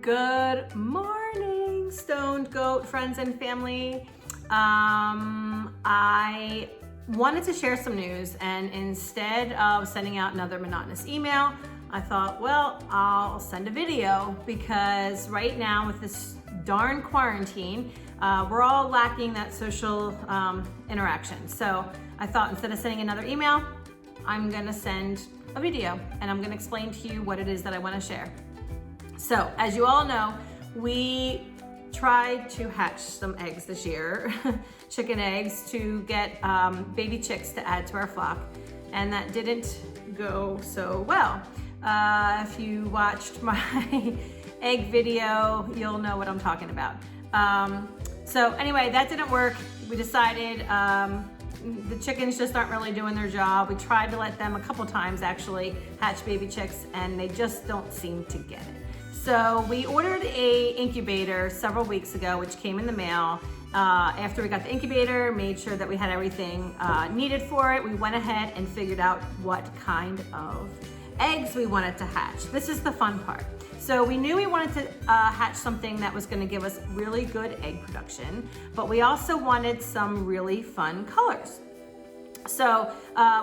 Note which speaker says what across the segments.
Speaker 1: Good morning, Stoned Goat friends and family. I wanted to share some news, and instead of sending out another monotonous email, I thought, well, I'll send a video, because right now with this darn quarantine, we're all lacking that social interaction. So I thought, instead of sending another email, I'm gonna send a video, and I'm gonna explain to you what it is that I wanna share. So, as you all know, we tried to hatch some eggs this year, chicken eggs, to get baby chicks to add to our flock, and that didn't go so well. If you watched my egg video, you'll know what I'm talking about. So anyway, that didn't work. We decided the chickens just aren't really doing their job. We tried to let them a couple times actually hatch baby chicks, and they just don't seem to get it. So we ordered a incubator several weeks ago, which came in the mail. After we got the incubator, made sure that we had everything needed for it, we went ahead and figured out what kind of eggs we wanted to hatch. This is the fun part. So we knew we wanted to hatch something that was gonna give us really good egg production, but we also wanted some really fun colors. So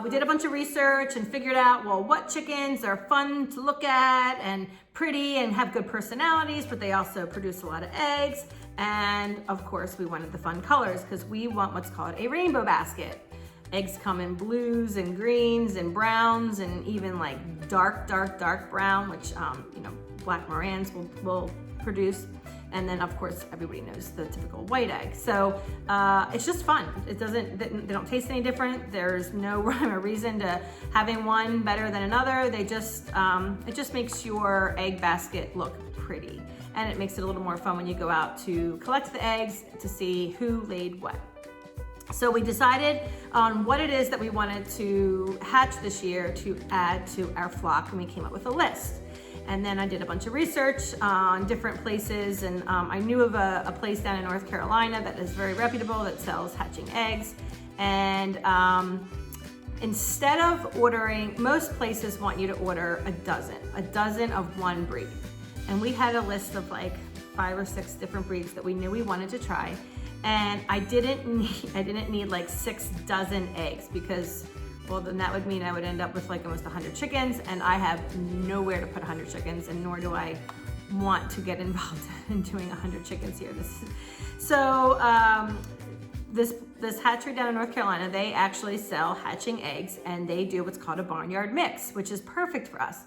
Speaker 1: we did a bunch of research and figured out, well, what chickens are fun to look at and pretty and have good personalities, but they also produce a lot of eggs. And of course, we wanted the fun colors, because we want what's called a rainbow basket. Eggs come in blues and greens and browns, and even like dark brown, which black Morans will produce. And then of course, everybody knows the typical white egg. So it's just fun. They don't taste any different. There's no rhyme or reason to having one better than another. They just, it just makes your egg basket look pretty. And it makes it a little more fun when you go out to collect the eggs to see who laid what. So we decided on what it is that we wanted to hatch this year to add to our flock, and we came up with a list. And then I did a bunch of research on different places, and I knew of a place down in North Carolina that is very reputable that sells hatching eggs. And instead of ordering, most places want you to order a dozen of one breed. And we had a list of like 5 or 6 different breeds that we knew we wanted to try. And I didn't need like 6 dozen eggs, because, well, then that would mean I would end up with like almost 100 chickens, and I have nowhere to put 100 chickens, and nor do I want to get involved in doing 100 chickens here. This hatchery down in North Carolina, they actually sell hatching eggs, and they do what's called a barnyard mix, which is perfect for us.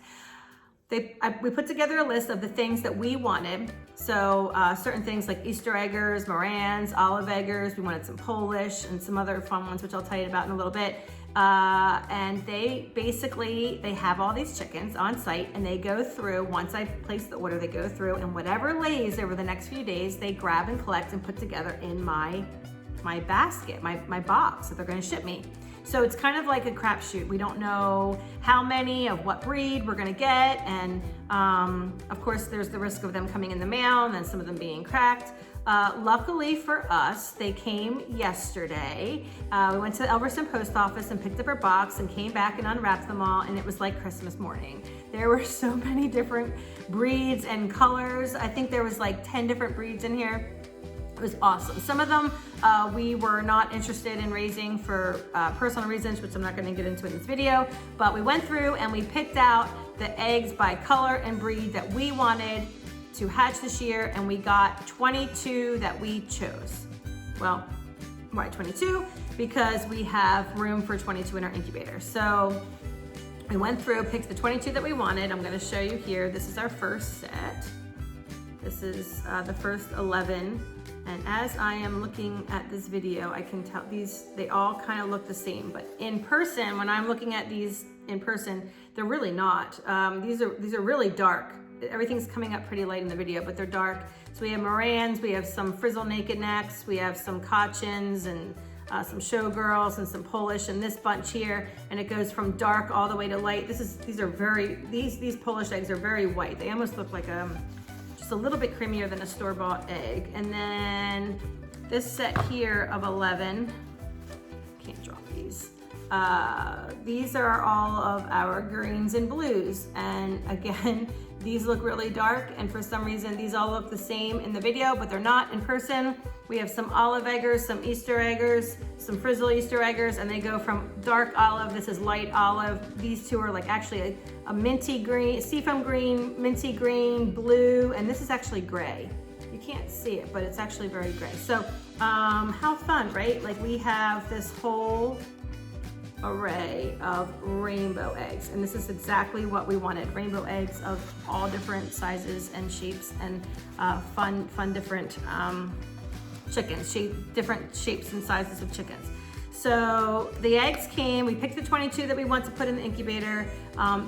Speaker 1: We put together a list of the things that we wanted. So certain things like Easter eggers, Morans, olive eggers, we wanted some Polish and some other fun ones, which I'll tell you about in a little bit. And they have all these chickens on site, and they go through, once I place the order, they go through, and whatever lays over the next few days, they grab and collect and put together in my basket, my box that they're gonna ship me. So it's kind of like a crapshoot. We don't know how many of what breed we're gonna get, and of course there's the risk of them coming in the mail and then some of them being cracked. Luckily for us, they came yesterday. We went to the Elverson post office and picked up our box and came back and unwrapped them all, and it was like Christmas morning. There were so many different breeds and colors. I think there was like 10 different breeds in here. It was awesome. Some of them we were not interested in raising for personal reasons, which I'm not going to get into in this video, but we went through and we picked out the eggs by color and breed that we wanted to hatch this year, and we got 22 that we chose. Well, why 22? Because we have room for 22 in our incubator. So we went through, picked the 22 that we wanted. I'm going to show you here. This is our first set. This is the first 11. And as I am looking at this video, I can tell they all kind of look the same, but in person, when I'm looking at these in person, they're really not. These are really dark. Everything's coming up pretty light in the video, but they're dark. So we have Morans, we have some frizzle naked necks, we have some Cochins and some showgirls and some Polish in this bunch here, and it goes from dark all the way to light. These Polish eggs are very white. They almost look like just a little bit creamier than a store-bought egg. And then this set here of 11, can't drop these. These are all of our greens and blues, and again, these look really dark, and for some reason these all look the same in the video, but they're not in person. We have some olive eggers, some Easter eggers, some frizzle Easter eggers, and they go from dark olive, this is light olive. These two are like actually a minty green, seafoam green, minty green, blue, and this is actually gray. You can't see it, but it's actually very gray. So how fun, right? Like we have this whole array of rainbow eggs, and this is exactly what we wanted. Rainbow eggs of all different sizes and shapes, and fun different chickens, different shapes and sizes of chickens. So the eggs came, we picked the 22 that we want to put in the incubator.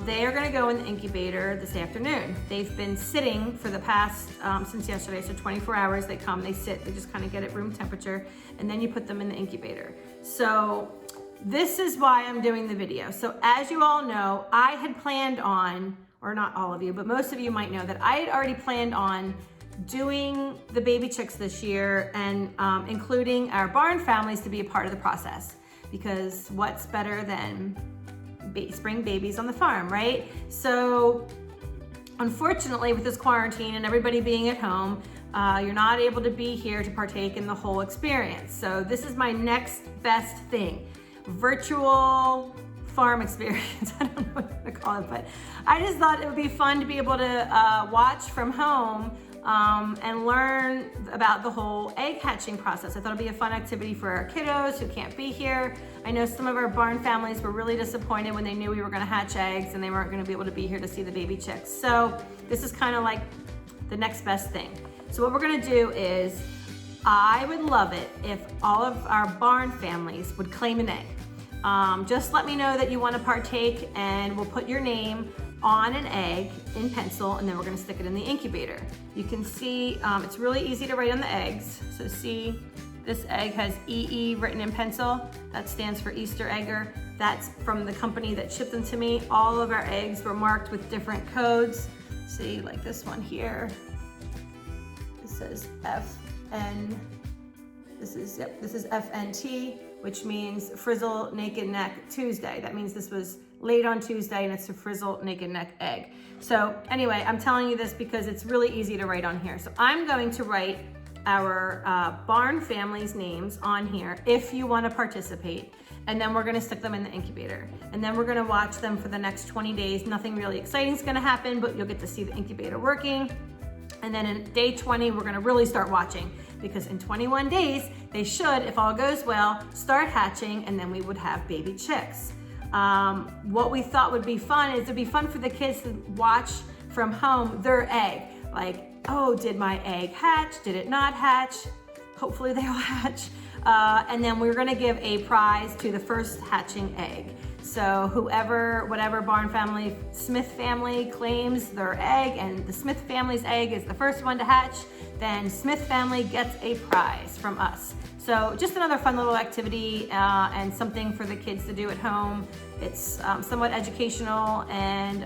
Speaker 1: They are gonna go in the incubator this afternoon. They've been sitting for the past, since yesterday, so 24 hours. They come, they sit, they just kind of get at room temperature, and then you put them in the incubator. So this is why I'm doing the video. So as you all know, I had planned on, or not all of you, but most of you might know that I had already planned on doing the baby chicks this year, and including our barn families to be a part of the process, because what's better than spring babies on the farm, right? So unfortunately, with this quarantine and everybody being at home, you're not able to be here to partake in the whole experience. So this is my next best thing, virtual farm experience. I don't know what to call it, but I just thought it would be fun to be able to watch from home and learn about the whole egg hatching process. I thought it'd be a fun activity for our kiddos who can't be here. I know some of our barn families were really disappointed when they knew we were gonna hatch eggs and they weren't gonna be able to be here to see the baby chicks. So this is kind of like the next best thing. So what we're gonna do is, I would love it if all of our barn families would claim an egg. Just let me know that you wanna partake, and we'll put your name on an egg in pencil, and then we're gonna stick it in the incubator. You can see, it's really easy to write on the eggs. So see, this egg has EE written in pencil. That stands for Easter egger. That's from the company that shipped them to me. All of our eggs were marked with different codes. See, like this one here. It says FN. This is FNT, which means Frizzle Naked Neck Tuesday. That means this was laid on Tuesday, and it's a Frizzle Naked Neck egg. So anyway, I'm telling you this because it's really easy to write on here. So I'm going to write our barn families' names on here if you want to participate, and then we're going to stick them in the incubator, and then we're going to watch them for the next 20 days. Nothing really exciting is going to happen, but you'll get to see the incubator working. And then in day 20, we're going to really start watching, because in 21 days, they should, if all goes well, start hatching, and then we would have baby chicks. What we thought would be fun is it'd be fun for the kids to watch from home their egg. Like, oh, did my egg hatch? Did it not hatch? Hopefully they will hatch. And then we're gonna give a prize to the first hatching egg. So whatever barn family, Smith family claims their egg, and the Smith family's egg is the first one to hatch, then Smith family gets a prize from us. So just another fun little activity and something for the kids to do at home. It's somewhat educational, and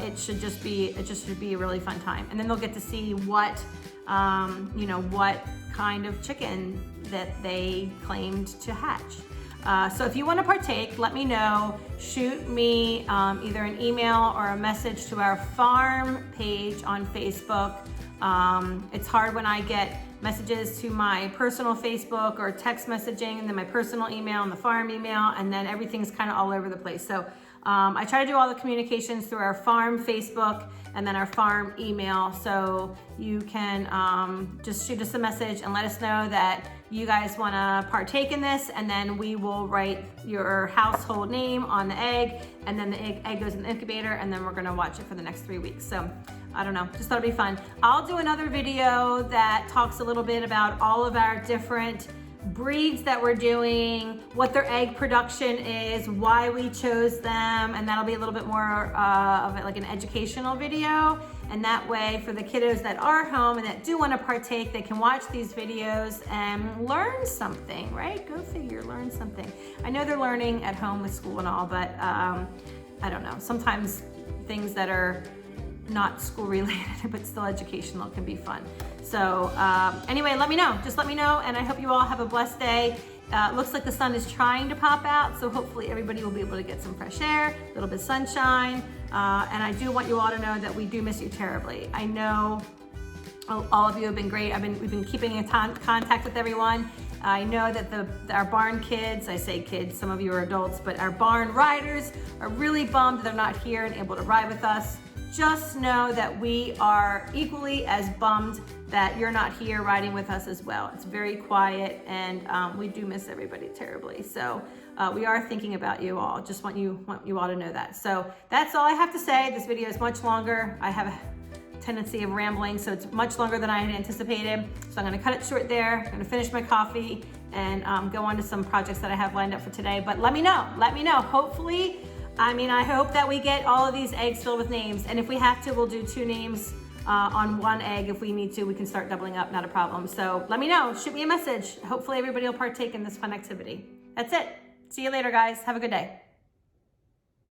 Speaker 1: it should just be a really fun time. And then they'll get to see what what kind of chicken that they claimed to hatch. So if you want to partake, let me know. Shoot me either an email or a message to our farm page on Facebook. It's hard when I get messages to my personal Facebook or text messaging, and then my personal email and the farm email, and then everything's kind of all over the place. So I try to do all the communications through our farm Facebook and then our farm email. So you can just shoot us a message and let us know that you guys want to partake in this, and then we will write your household name on the egg, and then the egg goes in the incubator, and then we're going to watch it for the next 3 weeks. So I don't know, just thought it'd be fun. I'll do another video that talks a little bit about all of our different breeds that we're doing, what their egg production is, why we chose them, and that'll be a little bit more of like an educational video. And that way, for the kiddos that are home and that do want to partake, they can watch these videos and learn something, right? Go figure, learn something. I know they're learning at home with school and all, but I don't know. Sometimes things that are not school related but still educational can be fun. So anyway, let me know. Just let me know, and I hope you all have a blessed day. Looks like the sun is trying to pop out, so hopefully everybody will be able to get some fresh air, a little bit of sunshine. And I do want you all to know that we do miss you terribly. I know all of you have been great. We've been keeping in contact with everyone. I know that our barn kids, I say kids, some of you are adults, but our barn riders are really bummed they're not here and able to ride with us. Just know that we are equally as bummed that you're not here riding with us as well. It's very quiet, and we do miss everybody terribly. So we are thinking about you all. Just want you all to know that. So that's all I have to say. This video is much longer. I have a tendency of rambling, so it's much longer than I had anticipated. So I'm gonna cut it short there. I'm gonna finish my coffee and go on to some projects that I have lined up for today. But let me know. Hopefully, I hope that we get all of these eggs filled with names. And if we have to, we'll do 2 names on 1 egg. If we need to, we can start doubling up, not a problem. So let me know, shoot me a message. Hopefully everybody will partake in this fun activity. That's it. See you later, guys. Have a good day.